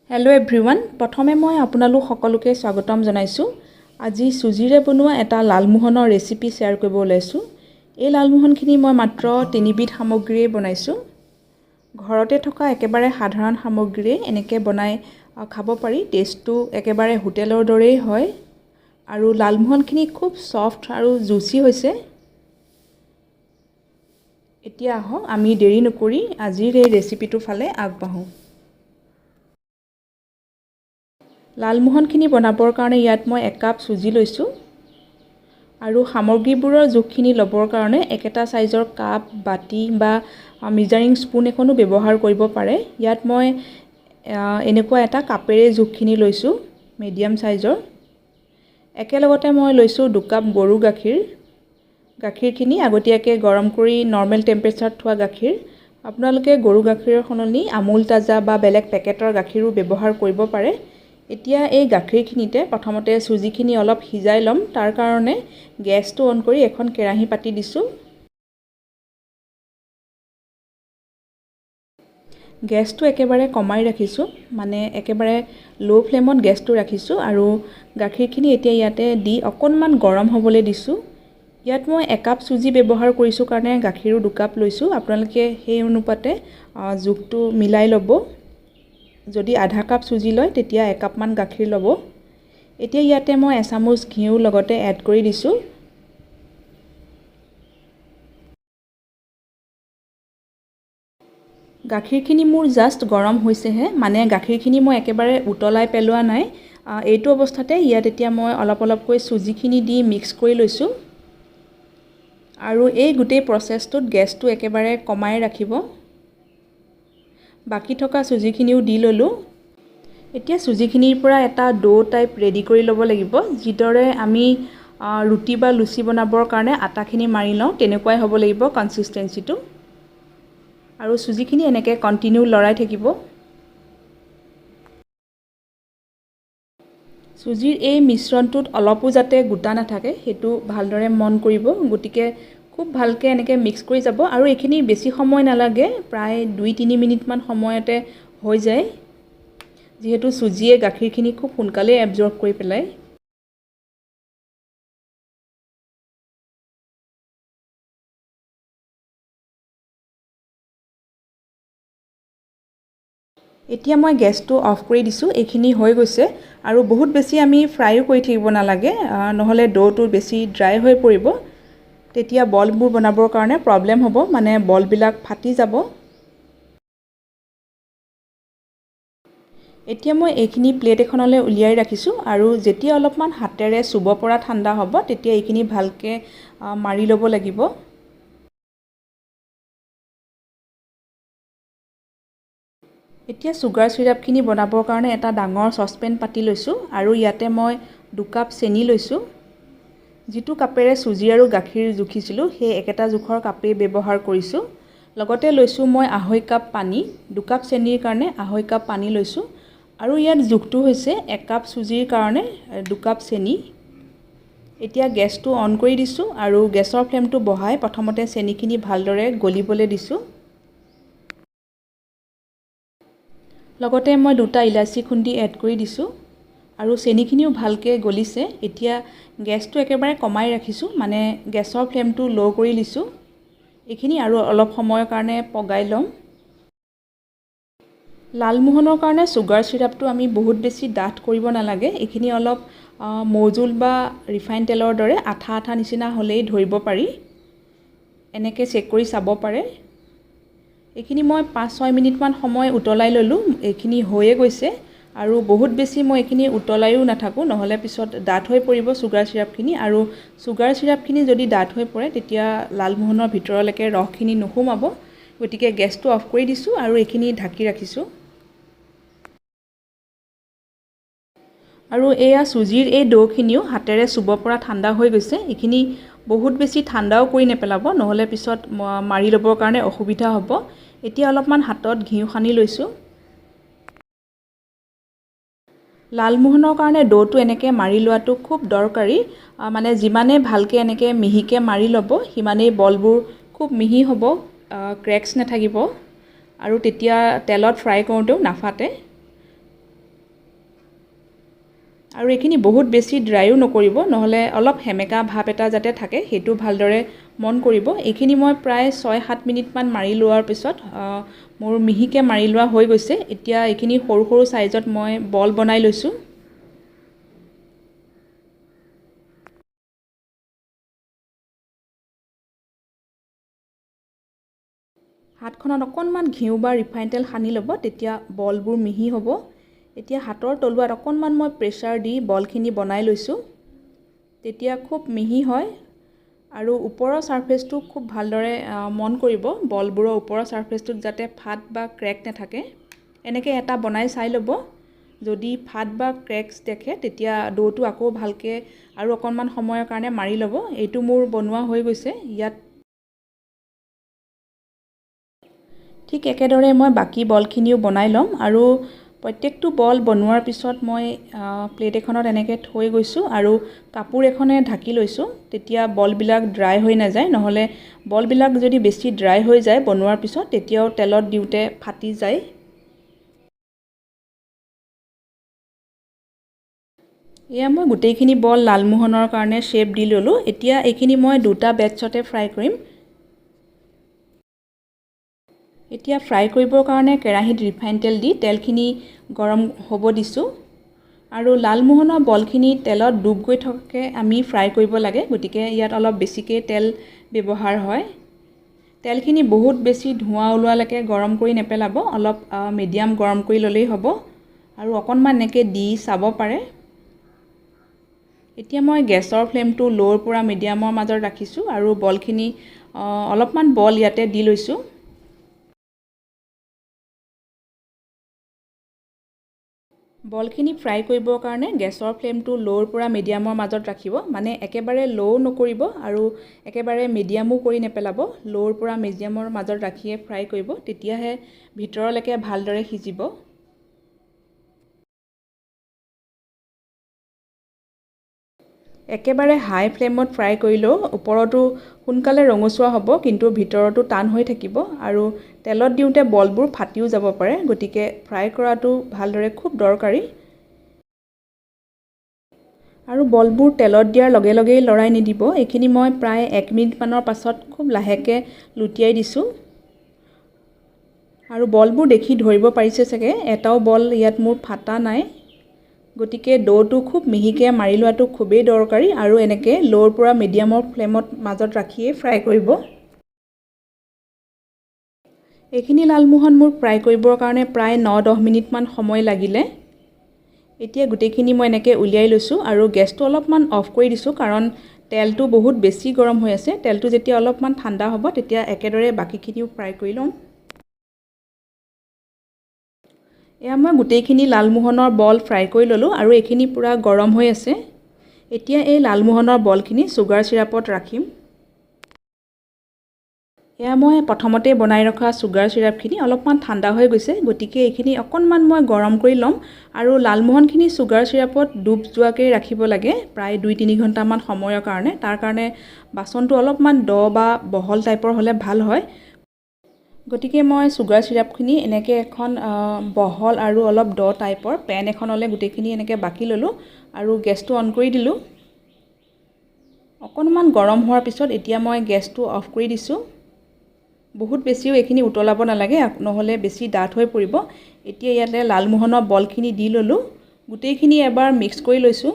Hello' everyone, প্ৰথমে মই আপোনালোক সকলোকে স্বাগতম জনাইছোঁ। আজি চুজিৰে বনোৱা এটা লালমোহনৰ ৰেচিপি শ্বেয়াৰ কৰিব ওলাইছোঁ। এই লালমোহনখিনি মই মাত্ৰ 3বিধ সামগ্ৰীৰে বনাইছোঁ। ঘৰতে থকা একেবাৰে সাধাৰণ সামগ্ৰীৰে এনেকৈ বনাই খাব পাৰি। টেষ্টটো একেবাৰে হোটেলৰ দৰেই হয় আৰু লালমোহনখিনি খুব ছফ্ট আৰু জুচি হৈছে। এতিয়া আহক আমি দেৰি নকৰি আজিৰ এই ৰেচিপিটোৰ ফালে আগবাঢ়োঁ। লালমোহনখিনি বনাবৰ কাৰণে ইয়াত মই 1 কাপ চুজি লৈছোঁ আৰু সামগ্ৰীবোৰৰ জোখখিনি ল'বৰ কাৰণে একেটা সাইজৰ কাপ, বাটি বা মেজাৰিং স্পুন এখনো ব্যৱহাৰ কৰিব পাৰে। ইয়াত মই এনেকুৱা এটা কাপেৰে জোখখিনি লৈছোঁ, মিডিয়াম সাইজৰ। একেলগতে মই লৈছোঁ 2 কাপ গৰু গাখীৰ। গাখীৰখিনি আগতীয়াকৈ গৰম কৰি নৰ্মেল টেম্পাৰেচাৰত থোৱা গাখীৰ। আপোনালোকে গৰু গাখীৰৰ সলনি আমুল তাজা বা বেলেগ পেকেটৰ গাখীৰো ব্যৱহাৰ কৰিব পাৰে। এতিয়া এই গাখীৰখিনিতে প্ৰথমতে চুজিখিনি অলপ সিজাই ল'ম। তাৰ কাৰণে গেছটো অন কৰি এখন কেৰাহী পাতি দিছোঁ। গেছটো একেবাৰে কমাই ৰাখিছোঁ, মানে একেবাৰে ল' ফ্লেমত গেছটো ৰাখিছোঁ আৰু গাখীৰখিনি এতিয়া ইয়াতে দি অকণমান গৰম হ'বলৈ দিছোঁ। ইয়াত মই 1 কাপ চুজি ব্যৱহাৰ কৰিছোঁ কাৰণে গাখীৰো 2 কাপ লৈছোঁ। আপোনালোকে সেই অনুপাতে জোখটো মিলাই ল'ব। যদি আধা কাপ চুজি লয় তেতিয়া 1 কাপমান গাখীৰ ল'ব। এতিয়া ইয়াতে মই এচামুচ ঘিউ লগতে এড কৰি দিছোঁ। গাখীৰখিনি মোৰ জাষ্ট গৰম হৈছেহে, মানে গাখীৰখিনি মই একেবাৰে উতলাই পেলোৱা নাই। এইটো অৱস্থাতে ইয়াত এতিয়া মই অলপ অলপকৈ চুজিখিনি দি মিক্স কৰি লৈছোঁ আৰু এই গোটেই প্ৰচেছটোত গেছটো একেবাৰে কমাই ৰাখিব। বাকী থকা চুজিখিনিও দি ল'লোঁ। এতিয়া চুজিখিনিৰ পৰা এটা ডো টাইপ ৰেডি কৰি ল'ব লাগিব। যিদৰে আমি ৰুটি বা লুচি বনাবৰ কাৰণে আটাখিনি মাৰি লওঁ তেনেকুৱাই হ'ব লাগিব কনচিষ্টেঞ্চিটো। আৰু চুজিখিনি এনেকৈ কণ্টিনিউ লৰাই থাকিব। চুজিৰ এই মিশ্ৰণটোত অলপো যাতে গোটা নাথাকে সেইটো ভালদৰে মন কৰিব। গতিকে খুব ভালকৈ এনেকৈ মিক্স কৰি যাব আৰু এইখিনি বেছি সময় নালাগে, প্ৰায় 2-3 মিনিটমান সময়তে হৈ যায়, যিহেতু চুজিয়ে গাখীৰখিনি খুব সোনকালে এবজৰ্ব কৰি পেলায়। এতিয়া মই গেছটো অফ কৰি দিছোঁ। এইখিনি হৈ গৈছে আৰু বহুত বেছি আমি ফ্ৰাইও কৰি থাকিব নালাগে, নহ'লে ডোটো বেছি ড্ৰাই হৈ পৰিব। তেতিয়া বলবোৰ বনাবৰ কাৰণে প্ৰব্লেম হ'ব, মানে বলবিলাক ফাটি যাব। এতিয়া মই এইখিনি প্লেট এখনলৈ উলিয়াই ৰাখিছোঁ আৰু যেতিয়া অলপমান হাতেৰে চুব পৰা ঠাণ্ডা হ'ব তেতিয়া এইখিনি ভালকৈ মাৰি ল'ব লাগিব। এতিয়া চুগাৰ চিৰাপখিনি বনাবৰ কাৰণে এটা ডাঙৰ চচপেন পাতি লৈছোঁ আৰু ইয়াতে মই 2 কাপ চেনি লৈছোঁ। যিটো কাপেৰে চুজি আৰু গাখীৰ জুখিছিলোঁ সেই একেটা জোখৰ কাপেই ব্যৱহাৰ কৰিছোঁ। লগতে লৈছোঁ মই 2.5 কাপ পানী। 2 কাপ চেনিৰ কাৰণে 2.5 কাপ পানী লৈছোঁ আৰু ইয়াত জোখটো হৈছে 1 কাপ চুজিৰ কাৰণে 2 কাপ চেনি। এতিয়া গেছটো অন কৰি দিছোঁ আৰু গেছৰ ফ্লেমটো বঢ়াই প্ৰথমতে চেনিখিনি ভালদৰে গলিবলৈ দিছোঁ। লগতে মই 2টা ইলাচি খুন্দি এড কৰি দিছোঁ আৰু চেনিখিনিও ভালকৈ গলিছে। এতিয়া গেছটো একেবাৰে কমাই ৰাখিছোঁ, মানে গেছৰ ফ্লেমটো ল' কৰি দিছোঁ। এইখিনি আৰু অলপ সময়ৰ কাৰণে পগাই ল'ম। লালমোহনৰ কাৰণে চুগাৰ চিৰাপটো আমি বহুত বেছি ডাঠ কৰিব নালাগে। এইখিনি অলপ মৌজোল বা ৰিফাইন তেলৰ দৰে আঠা আঠা নিচিনা হ'লেই ধৰিব পাৰি। এনেকৈ চেক কৰি চাব পাৰে। এইখিনি মই 5-6 মিনিটমান সময় উতলাই ল'লোঁ। এইখিনি হৈয়ে গৈছে আৰু বহুত বেছি মই এইখিনি উতলাইও নাথাকোঁ, নহ'লে পিছত ডাঠ হৈ পৰিব চুগাৰ চিৰাপখিনি, আৰু চুগাৰ চিৰাপখিনি যদি ডাঠ হৈ পৰে তেতিয়া লালমোহনৰ ভিতৰলৈকে ৰসখিনি নোসোমাব। গতিকে গেছটো অফ কৰি দিছোঁ আৰু এইখিনি ঢাকি ৰাখিছোঁ। আৰু এয়া চুজিৰ এই ডোখিনিও হাতেৰে চুব পৰা ঠাণ্ডা হৈ গৈছে। এইখিনি বহুত বেছি ঠাণ্ডাও কৰি নেপেলাব, নহ'লে পিছত মাৰি ল'বৰ কাৰণে অসুবিধা হ'ব। এতিয়া অলপমান হাতত ঘিউ সানি লৈছোঁ। লালমোহনৰ কাৰণে ডোটো এনেকৈ মাৰি লোৱাটো খুব দৰকাৰী, মানে যিমানে ভালকৈ এনেকৈ মিহিকৈ মাৰি ল'ব সিমানেই বলবোৰ খুব মিহি হ'ব, ক্ৰেকছ নাথাকিব আৰু তেতিয়া তেলত ফ্ৰাই কৰোঁতেও নাফাটে। আৰু এইখিনি বহুত বেছি ড্ৰাইও নকৰিব, নহ'লে অলপ সেমেকা ভাৱ এটা যাতে থাকে সেইটো ভালদৰে মন কৰিব। এইখিনি মই প্ৰায় 6-7 মিনিটমান মাৰি লোৱাৰ পিছত মোৰ মিহিকৈ মাৰি লোৱা হৈ গৈছে। এতিয়া এইখিনি সৰু সৰু চাইজত মই বল বনাই লৈছোঁ। হাতখনত অকণমান ঘিউ বা ৰিফাইন তেল সানি ল'ব, তেতিয়া বলবোৰ মিহি হ'ব। এতিয়া হাতৰ তলুৱাত অকণমান মই প্ৰেছাৰ দি বলখিনি বনাই লৈছোঁ। তেতিয়া খুব মিহি হয় আৰু ওপৰৰ ছাৰফেচটো খুব ভালদৰে মন কৰিব, বলবোৰৰ ওপৰৰ ছাৰফেচটোত যাতে ফাট বা ক্ৰেক নাথাকে। এনেকৈ এটা বনাই চাই ল'ব। যদি ফাট বা ক্ৰেকছ দেখে তেতিয়া ডোটো আকৌ ভালকৈ আৰু অকণমান সময়ৰ কাৰণে মাৰি ল'ব। এইটো মোৰ বনোৱা হৈ গৈছে। ইয়াত ঠিক একেদৰে মই বাকী বলখিনিও বনাই ল'ম আৰু প্ৰত্যেকটো বল বনোৱাৰ পিছত মই প্লেট এখনত এনেকৈ থৈ গৈছোঁ আৰু কাপোৰ এখনে ঢাকি লৈছোঁ। তেতিয়া বলবিলাক ড্ৰাই হৈ নাযায়, নহ'লে বলবিলাক যদি বেছি ড্ৰাই হৈ যায় বনোৱাৰ পিছত তেতিয়াও তেলত দিওঁতে ফাটি যায়। এয়া মই গোটেইখিনি বল লালমোহনৰ কাৰণে শ্বেপ দি ল'লোঁ। এতিয়া এইখিনি মই দুটা বেটছতে ফ্ৰাই কৰিম। এতিয়া ফ্ৰাই কৰিবৰ কাৰণে কেৰাহীত ৰিফাইন তেল দি তেলখিনি গৰম হ'ব দিছোঁ আৰু লালমোহনৰ বলখিনি তেলত ডুব গৈ থকাকৈ আমি ফ্ৰাই কৰিব লাগে, গতিকে ইয়াত অলপ বেছিকৈ তেল ব্যৱহাৰ হয়। তেলখিনি বহুত বেছি ধোঁৱা ওলোৱালৈকে গৰম কৰি নেপেলাব, অলপ মিডিয়াম গৰম কৰি ল'লেই হ'ব আৰু অকণমান এনেকৈ দি চাব পাৰে। এতিয়া মই গেছৰ ফ্লেমটো ল'ৰ পৰা মিডিয়ামৰ মাজত ৰাখিছোঁ আৰু বলখিনি অলপমান বল ইয়াতে দি লৈছোঁ। বলখিনি ফ্ৰাই কৰিবৰ কাৰণে গেছৰ ফ্লেমটো ল'ৰ পৰা মিডিয়ামৰ মাজত ৰাখিব, মানে একেবাৰে ল'ও নকৰিব আৰু একেবাৰে মিডিয়ামো কৰি নেপেলাব। ল'ৰ পৰা মিডিয়ামৰ মাজত ৰাখিয়ে ফ্ৰাই কৰিব, তেতিয়াহে ভিতৰলৈকে ভালদৰে সিজিব। একেবাৰে হাই ফ্লেমত ফ্ৰাই কৰিলেও ওপৰতো সোনকালে ৰঙচুৱা হ'ব, কিন্তু ভিতৰতো টান হৈ থাকিব আৰু তেলত দিওঁতে বলবোৰ ফাটিও যাব পাৰে, গতিকে ফ্ৰাই কৰাটো ভালদৰে খুব দৰকাৰী। আৰু বলবোৰ তেলত দিয়াৰ লগে লগেই লৰাই নিদিব। এইখিনি মই প্ৰায় 1 মিনিটমানৰ পাছত খুব লাহেকৈ লুটিয়াই দিছোঁ আৰু বলবোৰ দেখি ধৰিব পাৰিছে চাগে, এটাও বল ইয়াত মোৰ ফাটা নাই। গতিকে ডোটো খুব মিহিকৈ মাৰি লোৱাটো খুবেই দৰকাৰী আৰু এনেকৈ ল'ৰ পৰা মিডিয়ামৰ ফ্লেমত মাজত ৰাখিয়ে ফ্ৰাই কৰিব। এইখিনি লালমোহন মোৰ ফ্ৰাই কৰিবৰ কাৰণে প্ৰায় 9-10 মিনিটমান সময় লাগিলে। এতিয়া গোটেইখিনি মই এনেকৈ উলিয়াই লৈছোঁ আৰু গেছটো অলপমান অফ কৰি দিছোঁ, কাৰণ তেলটো বহুত বেছি গৰম হৈ আছে। তেলটো যেতিয়া অলপমান ঠাণ্ডা হ'ব তেতিয়া একেদৰে বাকীখিনিও ফ্ৰাই কৰি ল'ম। এয়া মই গোটেইখিনি লালমোহনৰ বল ফ্ৰাই কৰি ল'লোঁ আৰু এইখিনি পূৰা গৰম হৈ আছে। এতিয়া এই লালমোহনৰ বলখিনি চুগাৰ চিৰাপত ৰাখিম। এয়া মই প্ৰথমতে বনাই ৰখা চুগাৰ চিৰাপখিনি অলপমান ঠাণ্ডা হৈ গৈছে, গতিকে এইখিনি অকণমান মই গৰম কৰি ল'ম আৰু লালমোহনখিনি চুগাৰ চিৰাপত ডুব যোৱাকৈ ৰাখিব লাগে প্ৰায় 2-3 ঘণ্টামান সময়ৰ কাৰণে। তাৰ কাৰণে বাচনটো অলপমান দ বা বহল টাইপৰ হ'লে ভাল হয়। গতিকে মই চুগাৰ চিৰাপখিনি এনেকৈ এখন বহল আৰু অলপ দ টাইপৰ পেন এখনলৈ গোটেইখিনি এনেকৈ বাকি ল'লোঁ আৰু গেছটো অন কৰি দিলোঁ। অকণমান গৰম হোৱাৰ পিছত এতিয়া মই গেছটো অফ কৰি দিছোঁ। বহুত বেছিও এইখিনি উতলাব নালাগে, নহ'লে বেছি ডাঠ হৈ পৰিব। এতিয়া ইয়াতে লালমোহনৰ বলখিনি দি ল'লোঁ, গোটেইখিনি এবাৰ মিক্স কৰি লৈছোঁ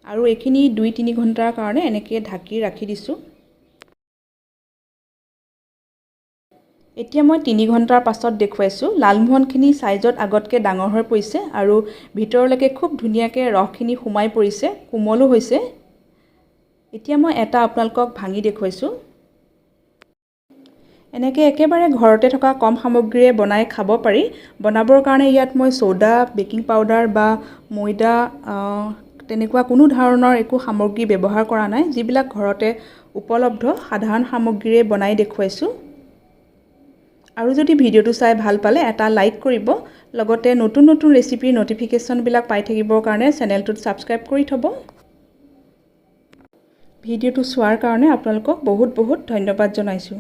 আৰু এইখিনি 2-3 ঘণ্টাৰ কাৰণে এনেকৈ ঢাকি ৰাখি দিছোঁ। এতিয়া মই 3 ঘণ্টাৰ পাছত দেখুৱাইছোঁ। লালমোহনখিনি চাইজত আগতকৈ ডাঙৰ হৈ পৰিছে আৰু ভিতৰলৈকে খুব ধুনীয়াকৈ ৰসখিনি সোমাই পৰিছে, কোমলো হৈছে। এতিয়া মই এটা আপোনালোকক ভাঙি দেখুৱাইছোঁ। এনেকৈ একেবাৰে ঘৰতে থকা কম সামগ্ৰীৰে বনাই খাব পাৰি। বনাবৰ কাৰণে ইয়াত মই ছ'ডা, বেকিং পাউডাৰ বা ময়দা তেনেকুৱা কোনো ধৰণৰ একো সামগ্ৰী ব্যৱহাৰ কৰা নাই। যিবিলাক ঘৰতে উপলব্ধ সাধাৰণ সামগ্ৰীৰে বনাই দেখুৱাইছোঁ। আৰু যদি ভিডিঅ'টো চাই ভাল পালে এটা লাইক কৰিব, লগতে নতুন নতুন ৰেচিপিৰ ন'টিফিকেশ্যনবিলাক পাই থাকিবৰ কাৰণে চেনেলটোত ছাবস্ক্ৰাইব কৰি থ'ব। ভিডিঅ'টো চোৱাৰ কাৰণে আপোনালোকক বহুত বহুত ধন্যবাদ জনাইছোঁ।